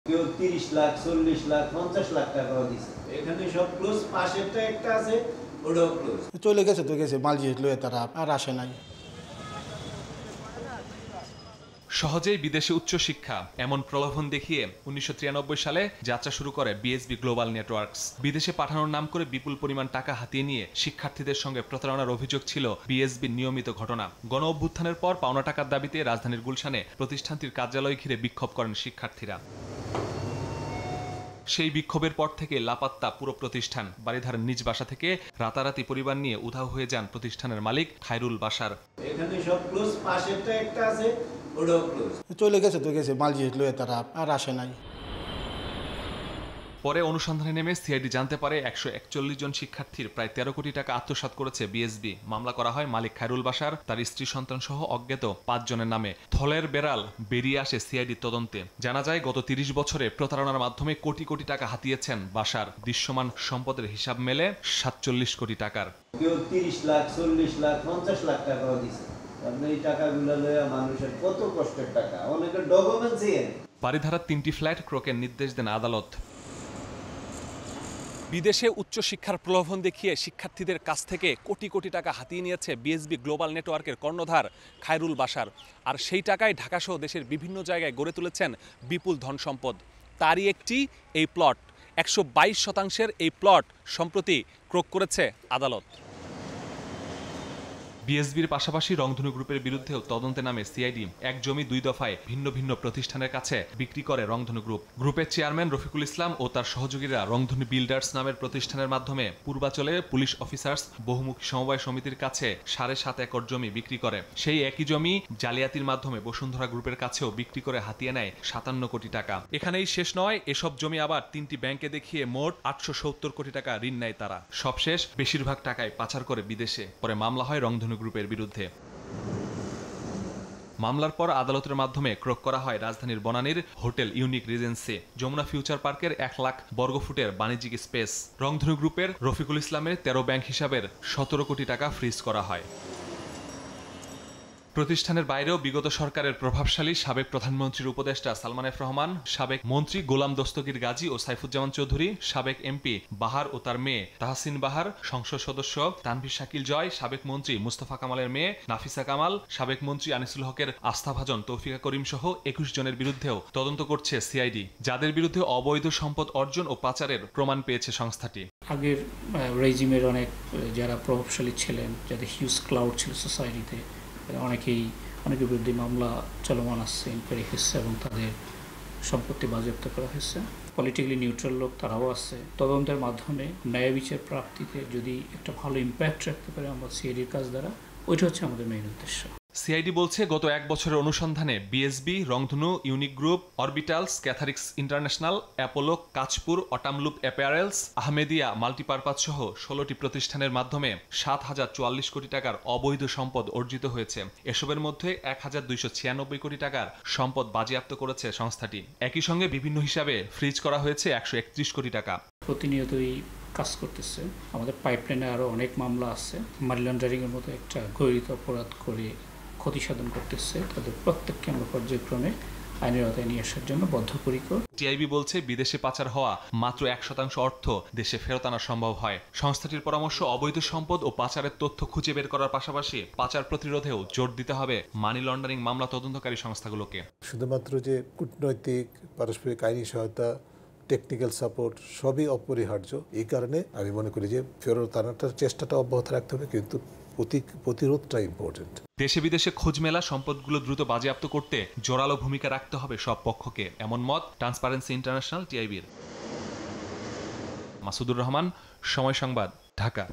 কেউ 30 লাখ 40 লাখ 50 লাখ টাকাও দিছে। এখানে সব ক্লোজ, পাশেরটা একটা আছে ওটাও ক্লোজ। চলে গেছে তো গেছে, মাল জিনিস লয়ে তারা আর আসে নাই। সহজেই বিদেশে উচ্চশিক্ষা এমন প্রলোভন দেখিয়ে 1993 সালে যাত্রা শুরু করে বিএসবি গ্লোবাল নেটওয়ার্কস। বিদেশে পাঠানোর নাম করে বিপুল পরিমাণ টাকা হাতিয়ে নিয়ে শিক্ষার্থীদের সঙ্গে প্রতারণার অভিযোগ ছিল বিএসবির নিয়মিত ঘটনা। গণ অভ্যুত্থানের পর পাওনা টাকার দাবিতে রাজধানীর গুলশানে প্রতিষ্ঠানটির কার্যালয় ঘিরে বিক্ষোভ করেন শিক্ষার্থীরা। সেই বিক্ষোভের পর থেকে লাপাত্তা পুরো প্রতিষ্ঠান। বারিধারার নিজ বাসা থেকে রাতারাতি পরিবার নিয়ে উধাও হয়ে যান প্রতিষ্ঠানের মালিক খায়রুল বাশার। এখানে সব ক্লোজ, পাশেরটা একটা আছে ওটাও ক্লোজ। চলে গেছে তো গেছে, মাল জিনিস লয়ে তারা আর আসে নাই। পরে অনুসন্ধানে নেমে সিআইডি জানতে পারে 141 জন শিক্ষার্থীর প্রায় 13 কোটি টাকা আত্মসাৎ করেছে বিএসবি। মামলা করা হয় মালিক খায়রুল বাশার, তার স্ত্রী সন্তান সহ অজ্ঞাত 5 জনের নামে। থলের বেড়াল বেরিয়ে আসে সিআইডি তদন্তে। জানা যায় গত 30 বছরে প্রতারণার মাধ্যমে কোটি কোটি টাকা হাতিয়েছেন বাশার। দৃশ্যমান সম্পদের হিসাব মেলে 47 কোটি টাকার। কেউ 30 লাখ 40 লাখ 50 লাখ টাকাও দিছে। আপনি এই টাকাগুলো লইয়া মানুষের কত কষ্টের টাকা, অনেকের ডকুমেন্টসই নেই। বারিধারার 3টি ফ্ল্যাট ক্রোকের নির্দেশ দেন আদালত। বিদেশে উচ্চশিক্ষার প্রলোভন দেখিয়ে শিক্ষার্থীদের কাছ থেকে কোটি কোটি টাকা হাতিয়ে নিয়েছে বিএসবি গ্লোবাল নেটওয়ার্কের কর্ণধার খায়রুল বাশার। আর সেই টাকায় ঢাকাসহ দেশের বিভিন্ন জায়গায় গড়ে তুলেছেন বিপুল ধন সম্পদ। তারই একটি এই প্লট। 122 শতাংশের এই প্লট সম্প্রতি ক্রোক করেছে আদালত। বিএসবির পাশাপাশি রংধনু গ্রুপের বিরুদ্ধেও তদন্তে নামে সিআইডি। এক জমি 2 দফায় ভিন্ন ভিন্ন প্রতিষ্ঠানের কাছে বিক্রি করে রংধনু গ্রুপ। গ্রুপের চেয়ারম্যান রফিকুল ইসলাম ও তার সহযোগীরা রংধনু বিল্ডার্স নামের প্রতিষ্ঠানের মাধ্যমে পূর্বাচলে পুলিশ অফিসার্স বহুমুখী সমবায় সমিতির কাছে 7.5 একর জমি বিক্রি করে। সেই একই জমি জালিয়াতির মাধ্যমে বসুন্ধরা গ্রুপের কাছেও বিক্রি করে হাতিয়ে নেয় 57 কোটি টাকা। এখানেই শেষ নয়, এসব জমি আবার 3টি ব্যাংকে দেখিয়ে মোট 870 কোটি টাকা ঋণ নেয় তারা। সবশেষ বেশিরভাগ টাকায় পাচার করে বিদেশে। পরে মামলা হয় রংধনু গ্রুপের বিরুদ্ধে। মামলার পর আদালতের মাধ্যমে ক্রোক করা হয় রাজধানীর বনানীর hotel Unique Regency, Jamuna Future পার্কের 1 লাখ বর্গফুটের বাণিজ্যিক স্পেস। রংধনু গ্রুপের রফিকুল ইসলামের 13 ব্যাংক হিসাবের 17 কোটি টাকা ফ্রিজ করা হয়। প্রতিষ্ঠানের বাইরেও বিগত সরকারের প্রভাবশালী সাবেক প্রধানমন্ত্রীর উপদেষ্টা সালমান এফ রহমান, সাবেক মন্ত্রী গোলাম দস্তগীর গাজী ও সাইফুজ্জামান চৌধুরী, সাবেক এমপি বাহার ও তার মেয়ে তাহসিন বাহার, সংসদ সদস্য তানভীর শাকিল জয়, সাবেক মন্ত্রী মুস্তফা কামালের মেয়ে নাফিসা কামাল, সাবেক মন্ত্রী আনিসুল হকের আস্থাভাজন তৌফিকা করিম সহ 21 জনের বিরুদ্ধেও তদন্ত করছে সিআইডি, যাদের বিরুদ্ধে অবৈধ সম্পদ অর্জন ও পাচারের প্রমাণ পেয়েছে সংস্থাটি। আগের রেজিমের অনেক যারা প্রভাবশালী ছিলেন, যাদের হিউজ ক্লাউড ছিল সোসাইটিতে, অনেকের বিরুদ্ধে মামলা চলমান আছে, ইনকোয়ারি হচ্ছে এবং তাদের সম্পত্তি বাজেয়াপ্ত করা হয়েছে। পলিটিক্যালি নিউট্রাল লোক তারাও আছে। তদন্তের মাধ্যমে ন্যায় বিচার প্রাপ্তিতে যদি একটা ভালো ইম্প্যাক্ট রাখতে পারে আমরা সিআইডির কাজ দ্বারা, ওইটা হচ্ছে আমাদের মেইন উদ্দেশ্য। সিআইডি বলছে গত 1 বছরের অনুসন্ধানে BSB, Rongdhonu, Unique Group, Orbitals, ক্যাথারিক্স International, Apollo, Kanchpur, Autumn Loop Apparels, Ahmedia Multipurpose সহ 16টি প্রতিষ্ঠানের মাধ্যমে 7,044 কোটি টাকার অবৈধ সম্পদ অর্জিত হয়েছে। এসবের মধ্যে 1,296 কোটি টাকার সম্পদ বাজেয়াপ্ত করেছে সংস্থাটি। একই সঙ্গে বিভিন্ন হিসাবে ফ্রিজ করা হয়েছে 131 কোটি টাকা। প্রতিনিয়তই কাজ করতেছে। আমাদের পাইপলাইনে আরও অনেক মামলা আছে। মানি লন্ডারিংয়ের মতো একটা গরিত অপরাধ করে ক্ষতি সাধন করতেছে। তাদের প্রত্যেককে আমরা পর্যায়ক্রমে আইনের আওতায় নিয়ে আসার জন্য বদ্ধপরিকর। টিআইবি বলছে বিদেশে পাচার হওয়া মাত্র 1% অর্থ দেশে ফেরত আনা সম্ভব হয়। সংস্থাটির পরামর্শ, অবৈধ সম্পদ ও পাচারের তথ্য খুঁজে বের করার পাশাপাশি পাচার প্রতিরোধেও জোর দিতে হবে মানি লন্ডারিং মামলা তদন্তকারী সংস্থাগুলোকে। শুধুমাত্র যে কূটনৈতিক পারস্পরিক আইনি সহায়তা, টেকনিক্যাল সাপোর্ট সবই অপরিহার্য। এই কারণে আমি মনে করি যে ফেরত আনাটার চেষ্টাটা অব্যাহত রাখতে হবে, কিন্তু প্রতিরোধটা ইম্পর্টেন্ট। দেশে বিদেশে খোঁজ মেলা সম্পদগুলো দ্রুত বাজেয়াপ্ত করতে জোরালো ভূমিকা রাখতে হবে সব পক্ষকে, এমন মত ট্রান্সপারেন্সি ইন্টারন্যাশনাল টিআইবির। মাসুদুর রহমান, সময় সংবাদ, ঢাকা।